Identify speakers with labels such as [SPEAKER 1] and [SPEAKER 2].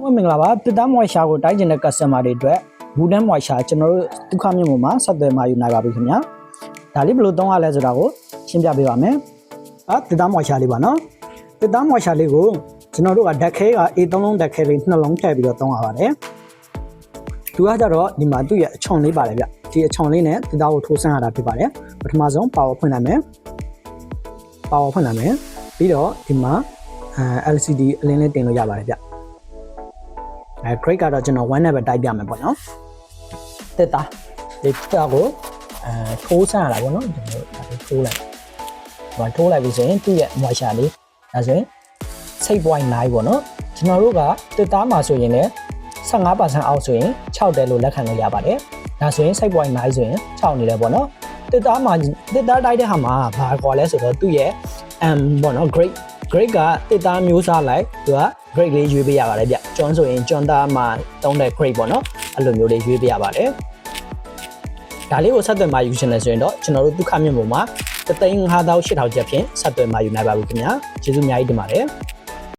[SPEAKER 1] မင်္ဂလာပါတစ်သားမွိုင်ရှာကိုတိုင်းကျင်တဲ့ customer တွေအတွက်ဘူးတန်းမွိုင်ရှာကျွန်တော်တို့ဒုက္ခမြင့်ပေါ်မှာဆက်သွယ်မှာယူနိုင်ပါပြီခင်ဗျာဒါလေးဘယ်လိုသုံးရလဲဆိုတာကိုရှင်းပြပေးပါမယ်တစ်သားမွိုင်ရှာလေးပါနော်တစ်သားမွိုင်ရှာလေးကိုကျွန်တော်တို့ကဓာတ်ခဲက A3 လုံးဓာတ်ခဲလေးနှလုံးထည့်ပြီးတော့သုံးရပါတယ်သူကကြတော့ဒီမှာသူ့ရဲ့အချွန်လေးပါတယ်ဗျဒီအချွန်လေးနဲ့တစ်သားကိုထိုးဆန်းရတာဖြစ်ပါတယ်ပထမဆုံး power ဖွင့်လိုက်မယ်ပြီးတော့ဒီမှာLCD အလင်းလေးတင်လို့ရပါတယ်ဗျgrade ကတော့ကျွန်တော်1နဲ့ပဲတိုက်ပြမယ်ပေါ့နော်တက်တာဒီတက်ကိုထိုးဆန်းရတာပေါ့နော်ကျွန်တော်ထိုးလိုက်ထိုးလိုက်ပြီဆိုရင်သူ့ရဲ့ moisture လေးဒါဆိုရင်6.9ပေါ့နော်ကျွန်တော်တို့ကတက်သားမှာဆိုရင်လည်း 15% အောက်ဆိုရင်6တယ်လို့လက်ခံလို့ရပါတယ်ဒါဆိုရင် 6.9 ဆိုရင်6နေတယ်ပေါ့နော်တက်သားမှာတက်သားတိုက်တဲ့ဟာမှာဘာခေါ်လဲဆိုတော့သူ့ရဲ့ပေါ့နော် grade ကတက်သားမျိုးစားလိုက်သူက grade လေးရွေးပေးရပါတယ်ဗျကျွန်းဆိုရင်ကျွန်းသားမှာတုံးတဲ့ grade ပေါ့နော်အဲ့လိုမျိုးလေးရွေးပေးရပါတယ်ဒါလေးကိုဆက်သွယ်မှာယူရှင်လဲဆိုရင်တော့ကျွန်တော်တို့ဒုက္ခမြင့်ပေါ်မှာ358,000ကျပ်ဖြင့်ဆက်သွယ်မှာယူနိုင်ပါပြီခင်ဗျာကျေးဇူးအများကြီးတင်ပါတယ်